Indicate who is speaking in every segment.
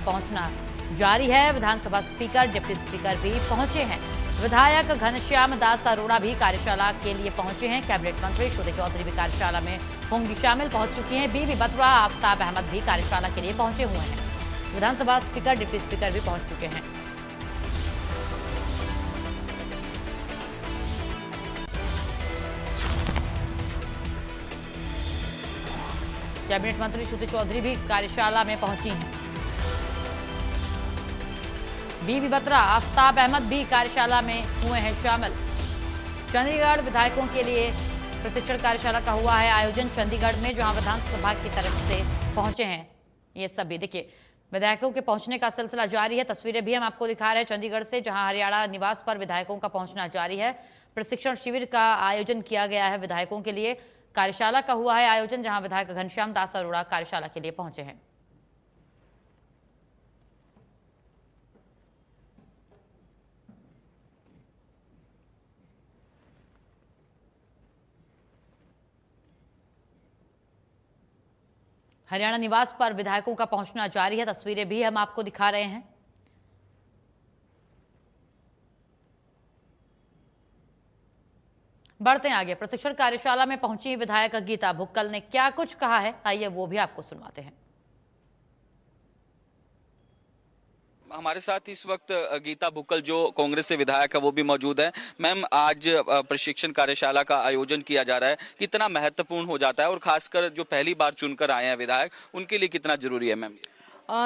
Speaker 1: पहुंचना जारी है। विधानसभा स्पीकर, डिप्टी स्पीकर भी पहुंचे हैं। विधायक घनश्याम दास अरोड़ा भी कार्यशाला के लिए पहुंचे हैं। कैबिनेट मंत्री श्रुति चौधरी भी कार्यशाला में होंगी शामिल, पहुंच चुकी हैं। बीबी बत्रा, आफ्ताब अहमद भी कार्यशाला के लिए पहुंचे हुए हैं। विधानसभा स्पीकर, डिप्टी स्पीकर भी पहुंच चुके हैं। कैबिनेट मंत्री श्रुति चौधरी भी कार्यशाला में पहुंची हैं। बीबी बत्रा, आफ्ताब अहमद भी कार्यशाला में हुए हैं शामिल। चंडीगढ़ विधायकों के लिए प्रशिक्षण कार्यशाला का हुआ है आयोजन चंडीगढ़ में, जहां विधानसभा की तरफ से पहुंचे हैं ये सभी। देखिए, विधायकों के पहुंचने का सिलसिला जारी है। तस्वीरें भी हम आपको दिखा रहे हैं चंडीगढ़ से, जहां हरियाणा निवास पर विधायकों का पहुंचना जारी है। प्रशिक्षण शिविर का आयोजन किया गया है विधायकों के लिए। कार्यशाला का हुआ है आयोजन, जहां विधायक घनश्याम दास अरोड़ा कार्यशाला के लिए पहुंचे हैं। हरियाणा निवास पर विधायकों का पहुंचना जारी है। तस्वीरें भी हम आपको दिखा रहे हैं। बढ़ते हैं आगे। प्रशिक्षण कार्यशाला में पहुंची विधायक गीता भुक्कल ने क्या कुछ कहा है, आइए वो भी आपको सुनवाते हैं।
Speaker 2: हमारे साथ इस वक्त गीता भुक्कल जो कांग्रेस से विधायक है वो भी मौजूद है। मैम, आज प्रशिक्षण कार्यशाला का आयोजन किया जा रहा है, कितना महत्वपूर्ण हो जाता है और खासकर जो पहली बार चुनकर आए हैं विधायक, उनके लिए कितना जरूरी है मैम?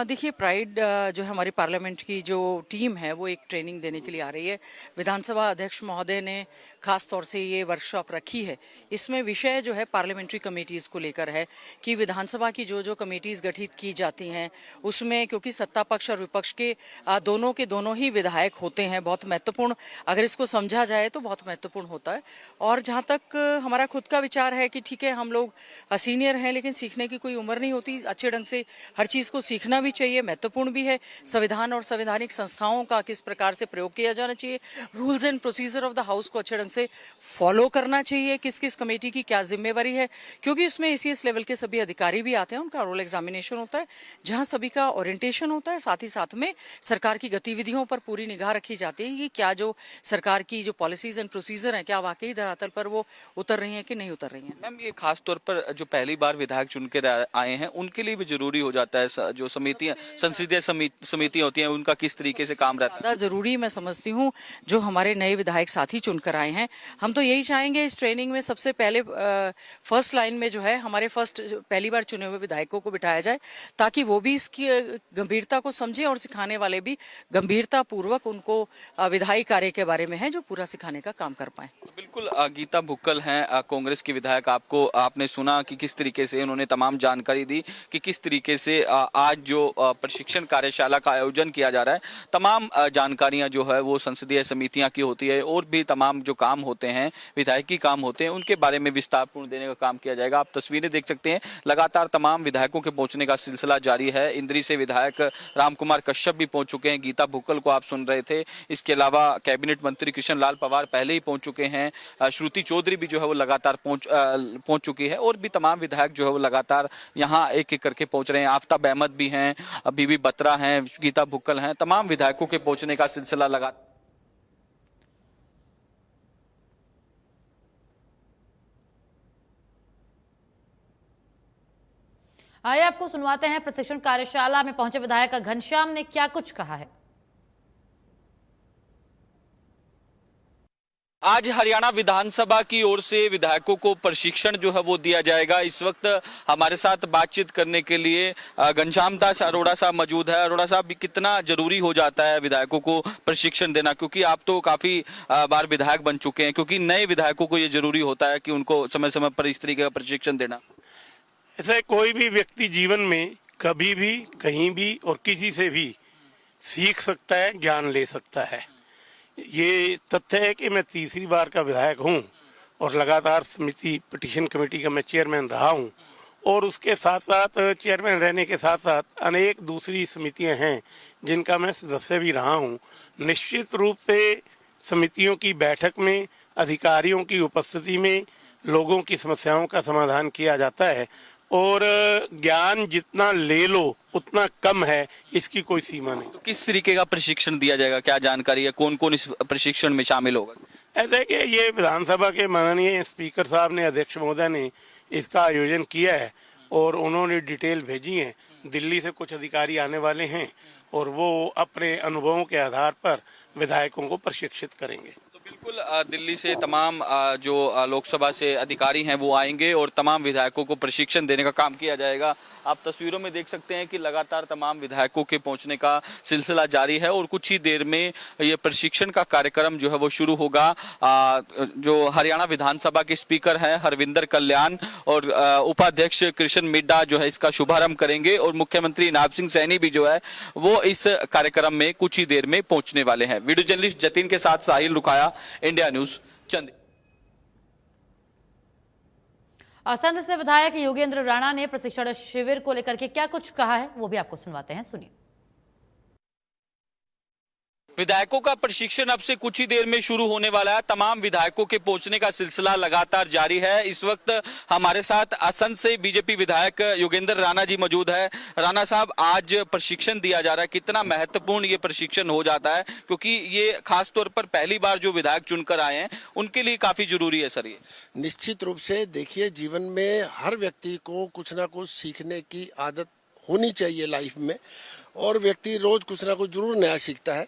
Speaker 3: देखिए, प्राइड जो है हमारी पार्लियामेंट की जो टीम है वो एक ट्रेनिंग देने के लिए आ रही है। विधानसभा अध्यक्ष महोदय ने खास तौर से ये वर्कशॉप रखी है। इसमें विषय जो है पार्लियामेंट्री कमेटीज़ को लेकर है कि विधानसभा की जो कमेटीज़ गठित की जाती हैं उसमें, क्योंकि सत्ता पक्ष और विपक्ष के दोनों ही विधायक होते हैं, बहुत महत्वपूर्ण, अगर इसको समझा जाए तो बहुत महत्वपूर्ण होता है। और जहाँ तक हमारा खुद का विचार है कि ठीक है, हम लोग सीनियर हैं लेकिन सीखने की कोई उम्र नहीं होती। अच्छे ढंग से हर चीज़ को सीखना भी चाहिए, महत्वपूर्ण भी है। संविधान और संवैधानिक संस्थाओं का किस प्रकार से प्रयोग किया जाना चाहिए, rules and procedure of the house को अच्छे ढंग से फॉलो करना चाहिए, किस किस कमेटी की क्या जिम्मेवारी है, क्योंकि उसमें एसीएस लेवल के सभी अधिकारी भी आते हैं, उनका रोल एग्जामिनेशन होता है, जहां सभी का ओरिएंटेशन होता है। साथ ही साथ में सरकार की गतिविधियों पर पूरी निगाह रखी जाती है कि क्या जो सरकार की जो पॉलिसीज एंड प्रोसीजर है क्या वाकई धरातल पर वो उतर रही है कि नहीं उतर रही है।
Speaker 2: मैम, ये खास तौर पर जो पहली बार विधायक चुनकर आए हैं उनके लिए भी जरूरी हो जाता है, जो समितियां, संसदीय समितियां होती हैं, उनका किस तरीके से काम रहता है?
Speaker 3: ज्यादा जरूरी मैं समझती हूँ जो हमारे नए विधायक साथी चुनकर आए हैं। हम तो यही चाहेंगे इस ट्रेनिंग में सबसे पहले फर्स्ट लाइन में जो है हमारे पहली बार चुने हुए विधायकों को बिठाया जाए, ताकि वो भी इसकी गंभीरता को समझे और सिखाने वाले भी गंभीरता पूर्वक उनको विधायी कार्य के बारे में है जो पूरा सिखाने का काम कर पाए।
Speaker 2: बिल्कुल, गीता भुक्कल हैं कांग्रेस की विधायक। आपने सुना कि किस तरीके से उन्होंने तमाम जानकारी दी कि किस तरीके से आज जो प्रशिक्षण कार्यशाला का आयोजन किया जा रहा है, तमाम जानकारियां जो है वो संसदीय समितियां की होती है और भी तमाम जो काम होते हैं, विधायकी काम होते हैं, उनके बारे में विस्तारपूर्ण देने का काम किया जाएगा। आप तस्वीरें देख सकते हैं, लगातार तमाम विधायकों के पहुंचने का सिलसिला जारी है। इंद्री से विधायक रामकुमार कश्यप भी पहुंच चुके हैं, गीता भुक्कल को आप सुन रहे थे। इसके अलावा कैबिनेट मंत्री कृष्ण लाल पंवार पहले ही पहुंच चुके हैं, श्रुति चौधरी भी जो है वो लगातार पहुंच चुकी है और भी तमाम विधायक जो है वो लगातार यहाँ एक एक करके पहुंच रहे हैं। आफ्ताब अहमद भी हैं, बीबी बत्रा हैं, गीता भुक्कल हैं, तमाम विधायकों के पहुंचने का सिलसिला लगा।
Speaker 1: आइए आपको सुनवाते हैं प्रशिक्षण कार्यशाला में पहुंचे विधायक घनश्याम ने क्या कुछ कहा है।
Speaker 2: आज हरियाणा विधानसभा की ओर से विधायकों को प्रशिक्षण जो है वो दिया जाएगा। इस वक्त हमारे साथ बातचीत करने के लिए घनश्याम दास अरोड़ा साहब मौजूद है। अरोड़ा साहब, कितना जरूरी हो जाता है विधायकों को प्रशिक्षण देना, क्योंकि आप तो काफी बार विधायक बन चुके हैं, क्योंकि नए विधायकों को ये जरूरी होता है कि उनको समय समय पर इस तरीके का प्रशिक्षण देना?
Speaker 4: ऐसे कोई भी व्यक्ति जीवन में कभी भी कहीं भी और किसी से भी सीख सकता है, ज्ञान ले सकता है। ये तथ्य है कि मैं तीसरी बार का विधायक हूं और लगातार समिति पिटीशन कमेटी का मैं चेयरमैन रहा हूं, और उसके साथ साथ चेयरमैन रहने के साथ साथ अनेक दूसरी समितियां हैं जिनका मैं सदस्य भी रहा हूं। निश्चित रूप से समितियों की बैठक में अधिकारियों की उपस्थिति में लोगों की समस्याओं का समाधान किया जाता है और ज्ञान जितना ले लो उतना कम है, इसकी कोई सीमा नहीं।
Speaker 2: तो किस तरीके का प्रशिक्षण दिया जाएगा, क्या जानकारी है, कौन कौन इस प्रशिक्षण में शामिल होगा?
Speaker 4: ऐसा है कि ये विधानसभा के माननीय स्पीकर साहब ने, अध्यक्ष महोदय ने इसका आयोजन किया है और उन्होंने डिटेल भेजी है। दिल्ली से कुछ अधिकारी आने वाले हैं और वो अपने अनुभवों के आधार पर विधायकों को प्रशिक्षित करेंगे।
Speaker 2: तो बिल्कुल दिल्ली से तमाम जो लोकसभा से अधिकारी हैं वो आएंगे और तमाम विधायकों को प्रशिक्षण देने का काम किया जाएगा। आप तस्वीरों में देख सकते हैं कि लगातार तमाम विधायकों के पहुंचने का सिलसिला जारी है और कुछ ही देर में ये प्रशिक्षण का कार्यक्रम जो है वो शुरू होगा। जो हरियाणा विधानसभा के स्पीकर हैं हरविंदर कल्याण और उपाध्यक्ष कृष्ण मिड्डा जो है इसका शुभारंभ करेंगे और मुख्यमंत्री नायब सिंह सैनी भी जो है वो इस कार्यक्रम में कुछ ही देर में पहुंचने वाले हैं। वीडियो जर्नलिस्ट जतिन के साथ साहिल रुकाया, इंडिया न्यूज, चंडीगढ़।
Speaker 1: असंध से विधायक योगेंद्र राणा ने प्रशिक्षण शिविर को लेकर के क्या कुछ कहा है वो भी आपको सुनवाते हैं, सुनिए।
Speaker 2: विधायकों का प्रशिक्षण अब से कुछ ही देर में शुरू होने वाला है। तमाम विधायकों के पहुंचने का सिलसिला लगातार जारी है। इस वक्त हमारे साथ असंध से बीजेपी विधायक योगेंद्र राणा जी मौजूद है। राणा साहब, आज प्रशिक्षण दिया जा रहा है, कितना महत्वपूर्ण ये प्रशिक्षण हो जाता है, क्योंकि ये खास तौर पर पहली बार जो विधायक चुनकर आए हैं उनके लिए काफी जरूरी है सर? ये
Speaker 5: निश्चित रूप से देखिए, जीवन में हर व्यक्ति को कुछ ना कुछ सीखने की आदत होनी चाहिए लाइफ में, और व्यक्ति रोज कुछ ना कुछ जरूर नया सीखता है।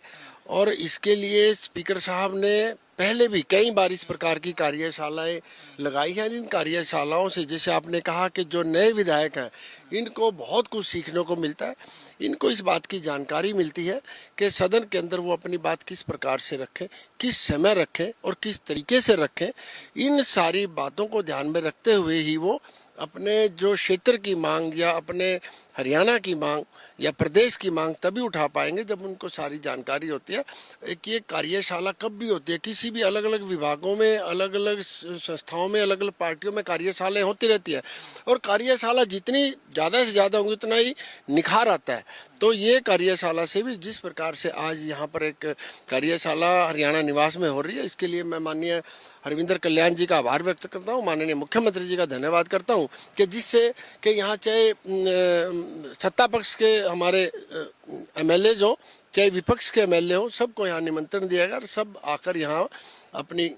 Speaker 5: और इसके लिए स्पीकर साहब ने पहले भी कई बार इस प्रकार की कार्यशालाएं लगाई हैं। इन कार्यशालाओं से, जैसे आपने कहा कि जो नए विधायक हैं इनको बहुत कुछ सीखने को मिलता है। इनको इस बात की जानकारी मिलती है कि सदन के अंदर वो अपनी बात किस प्रकार से रखें, किस समय रखें और किस तरीके से रखें। इन सारी बातों को ध्यान में रखते हुए ही वो अपने जो क्षेत्र की मांग या अपने हरियाणा की मांग या प्रदेश की मांग तभी उठा पाएंगे जब उनको सारी जानकारी होती है कि ये कार्यशाला कब भी होती है। किसी भी अलग अलग विभागों में, अलग अलग संस्थाओं में, अलग अलग पार्टियों में कार्यशालाएं होती रहती है, और कार्यशाला जितनी ज़्यादा से ज़्यादा होंगी उतना ही निखार आता है। तो ये कार्यशाला से भी जिस प्रकार से आज यहाँ पर एक कार्यशाला हरियाणा निवास में हो रही है, इसके लिए मैं माननीय हरविंदर कल्याण जी का आभार व्यक्त करता हूँ, माननीय मुख्यमंत्री जी का धन्यवाद करता हूँ कि जिससे कि यहाँ चाहे सत्ता पक्ष के हमारे एमएलए हो, चाहे विपक्ष के एमएलए हो, सबको यहाँ निमंत्रण दिया गया और सब आकर यहाँ अपनी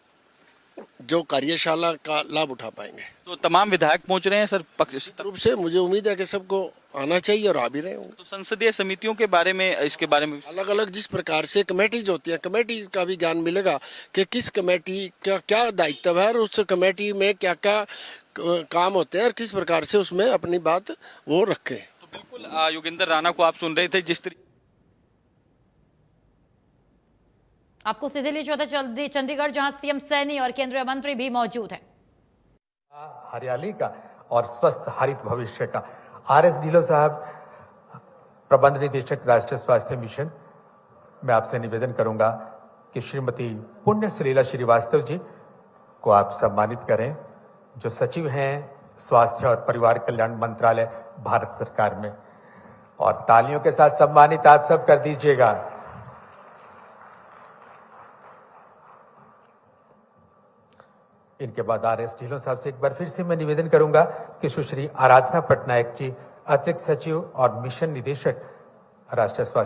Speaker 5: जो कार्यशाला का लाभ उठा पाएंगे।
Speaker 2: तो तमाम विधायक पहुंच रहे हैं सर? पक्ष
Speaker 5: रूप से मुझे उम्मीद है कि सबको आना चाहिए और आ भी रहे होंगे।
Speaker 2: तो संसदीय समितियों के बारे में, इसके बारे में
Speaker 5: अलग अलग जिस प्रकार से कमेटीज होती है, कमेटी का भी ज्ञान मिलेगा कि किस कमेटी का क्या दायित्व है और उस कमेटी में क्या क्या काम होते हैं और किस प्रकार से उसमें अपनी बात वो रखे।
Speaker 2: तो बिल्कुल योगेंद्र राणा को आप सुन रहे थे। जिस तरीके
Speaker 1: आपको सीधे लिए चौथा चंडीगढ़, जहां सीएम सैनी और केंद्रीय मंत्री भी मौजूद हैं।
Speaker 6: हरियाली का और स्वस्थ हरित भविष्य का। आरएस ढिल्लों साहब, प्रबंध निदेशक राष्ट्रीय स्वास्थ्य मिशन, मैं आपसे निवेदन करूंगा कि श्रीमती पुण्य सुलीला श्रीवास्तव जी को आप सम्मानित करें, जो सचिव हैं स्वास्थ्य और परिवार कल्याण मंत्रालय भारत सरकार में, और तालियों के साथ सम्मानित आप सब कर दीजिएगा। इनके बाद आरएस ढिल्लों साहब से एक बार फिर से मैं निवेदन करूंगा कि सुश्री आराधना पटनायक जी, अतिरिक्त सचिव और मिशन निदेशक राष्ट्रीय स्वास्थ्य